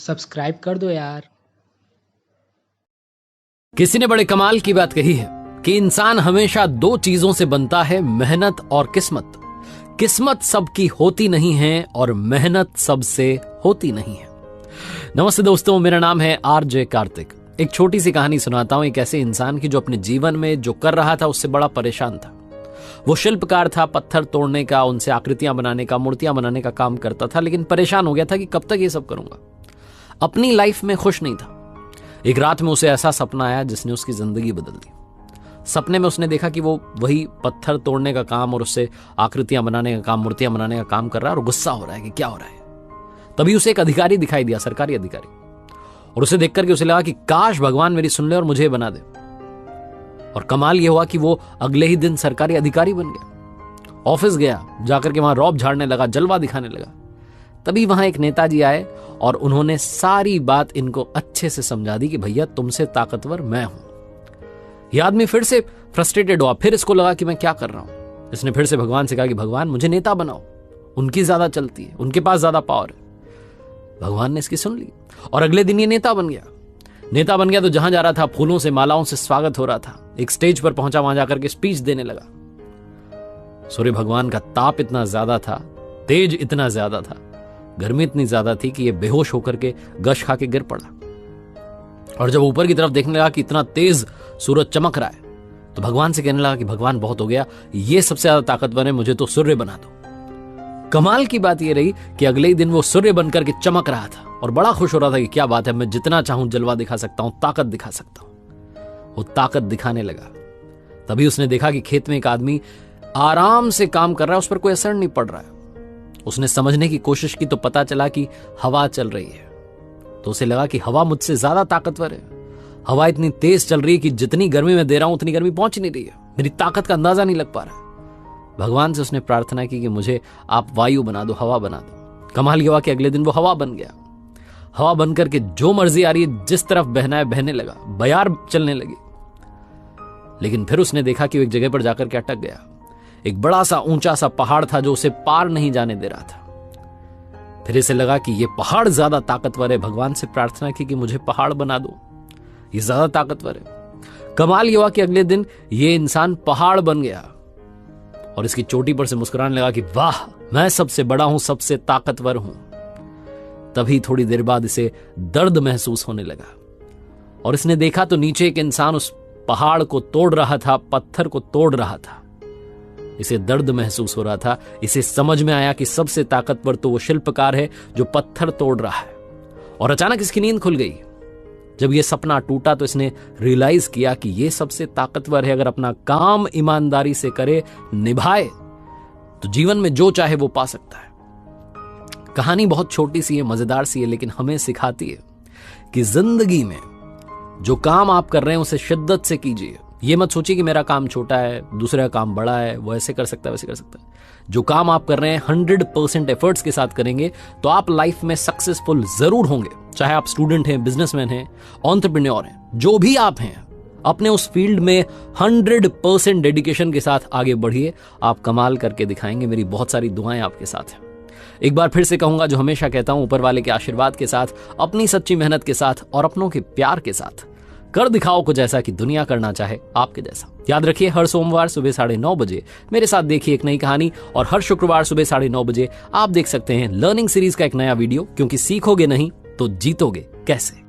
Subscribe कर दो यार। किसी ने बड़े कमाल की बात कही है कि इंसान हमेशा दो चीजों से बनता है, मेहनत और किस्मत। किस्मत सबकी होती नहीं है और मेहनत सबसे होती नहीं है। नमस्ते दोस्तों, मेरा नाम है आरजे कार्तिक। एक छोटी सी कहानी सुनाता हूं एक ऐसे इंसान की जो अपने जीवन में जो कर रहा था उससे बड़ा परेशान था। वो शिल्पकार था, पत्थर तोड़ने का, उनसे आकृतियां बनाने का, मूर्तियां बनाने का काम करता था, लेकिन परेशान हो गया था कि कब तक ये सब करूंगा। अपनी लाइफ में खुश नहीं था। एक रात में उसे ऐसा सपना आया जिसने उसकी जिंदगी बदल दी। सपने में उसने देखा कि वो वही पत्थर तोड़ने का काम और उससे आकृतियां बनाने का काम, मूर्तियां बनाने का काम कर रहा है और गुस्सा हो रहा है कि क्या हो रहा है। तभी उसे एक अधिकारी दिखाई दिया, सरकारी अधिकारी, और उसे देख करके उसे लगा कि काश भगवान मेरी सुन ले और मुझे बना दे। और कमाल यह हुआ कि वो अगले ही दिन सरकारी अधिकारी बन गया। ऑफिस गया, जाकर के वहां रौब झाड़ने लगा, जलवा दिखाने लगा। तभी वहां एक नेताजी आए और उन्होंने सारी बात इनको अच्छे से समझा दी कि भैया तुमसे ताकतवर मैं हूं। यह आदमी फिर से फ्रस्ट्रेटेड हुआ, फिर इसको लगा कि मैं क्या कर रहा हूं। इसने फिर से भगवान से कहा कि भगवान मुझे नेता बनाओ, उनकी ज्यादा चलती है, उनके पास ज्यादा पावर है। भगवान ने इसकी सुन ली और अगले दिन ये नेता बन गया। नेता बन गया तो जहां जा रहा था फूलों से, मालाओं से स्वागत हो रहा था। एक स्टेज पर पहुंचा, वहां जाकर के स्पीच देने लगा। सूर्य भगवान का ताप इतना ज्यादा था, तेज इतना ज्यादा था, गर्मी इतनी ज्यादा थी कि यह बेहोश होकर के गश खा के गिर पड़ा। और जब ऊपर की तरफ देखने लगा कि इतना तेज सूरज चमक रहा है, तो भगवान से कहने लगा कि भगवान बहुत हो गया, ये सबसे ज्यादा ताकतवर है, मुझे तो सूर्य बना दो। कमाल की बात यह रही कि अगले ही दिन वो सूर्य बनकर के चमक रहा था और बड़ा खुश हो रहा था कि क्या बात है, मैं जितना चाहूं जलवा दिखा सकता हूं, ताकत दिखा सकता हूं। वो ताकत दिखाने लगा। तभी उसने देखा कि खेत में एक आदमी आराम से काम कर रहा है, उस पर कोई असर नहीं पड़ रहा है। उसने समझने की कोशिश की तो पता चला कि हवा चल रही है। तो उसे लगा कि हवा मुझसे ज्यादा ताकतवर है। हवा इतनी तेज चल रही है कि जितनी गर्मी मैं दे रहा हूं उतनी गर्मी पहुंच नहीं रही है, मेरी ताकत का अंदाजा नहीं लग पा रहा है। भगवान से उसने प्रार्थना की कि मुझे आप वायु बना दो, हवा बना दो। कमाल ये हुआ कि अगले दिन वो हवा बन गया। हवा बनकर के जो मर्जी आ रही है, जिस तरफ बहना है बहने लगा, बयार चलने लगी। लेकिन फिर उसने देखा कि वो एक जगह पर जाकर के अटक गया। एक बड़ा सा ऊंचा सा पहाड़ था जो उसे पार नहीं जाने दे रहा था। फिर इसे लगा कि ये पहाड़ ज्यादा ताकतवर है। भगवान से प्रार्थना की कि मुझे पहाड़ बना दो, ये ज्यादा ताकतवर है। कमाल ये हुआ कि अगले दिन ये इंसान पहाड़ बन गया और इसकी चोटी पर से मुस्कुराने लगा कि वाह, मैं सबसे बड़ा हूं, सबसे ताकतवर हूं। तभी थोड़ी देर बाद इसे दर्द महसूस होने लगा और इसने देखा तो नीचे एक इंसान उस पहाड़ को तोड़ रहा था, पत्थर को तोड़ रहा था। इसे दर्द महसूस हो रहा था। इसे समझ में आया कि सबसे ताकतवर तो वो शिल्पकार है जो पत्थर तोड़ रहा है। और अचानक इसकी नींद खुल गई। जब ये सपना टूटा तो इसने रियलाइज किया कि ये सबसे ताकतवर है। अगर अपना काम ईमानदारी से करे, निभाए, तो जीवन में जो चाहे वो पा सकता है। कहानी बहुत छोटी सी है, मजेदार सी है, लेकिन हमें सिखाती है कि जिंदगी में जो काम आप कर रहे हैं उसे शिद्दत से कीजिए। ये मत सोचिए कि मेरा काम छोटा है, दूसरा काम बड़ा है, वो ऐसे कर सकता है, वैसे कर सकता है। जो काम आप कर रहे हैं 100% एफर्ट्स के साथ करेंगे तो आप लाइफ में सक्सेसफुल जरूर होंगे। चाहे आप स्टूडेंट हैं, बिजनेसमैन हैं, एंटरप्रेन्योर हैं, जो भी आप हैं, अपने उस फील्ड में 100% डेडिकेशन के साथ आगे बढ़िए। आप कमाल करके दिखाएंगे। मेरी बहुत सारी दुआएं आपके साथ हैं। एक बार फिर से कहूंगा, जो हमेशा कहता हूं, ऊपर वाले के आशीर्वाद के साथ, अपनी सच्ची मेहनत के साथ और अपनों के प्यार के साथ कर दिखाओ कुछ ऐसा कि दुनिया करना चाहे आपके जैसा। याद रखिए, हर सोमवार सुबह 9:30 बजे मेरे साथ देखिए एक नई कहानी, और हर शुक्रवार सुबह 9:30 बजे आप देख सकते हैं लर्निंग सीरीज का एक नया वीडियो, क्योंकि सीखोगे नहीं तो जीतोगे कैसे।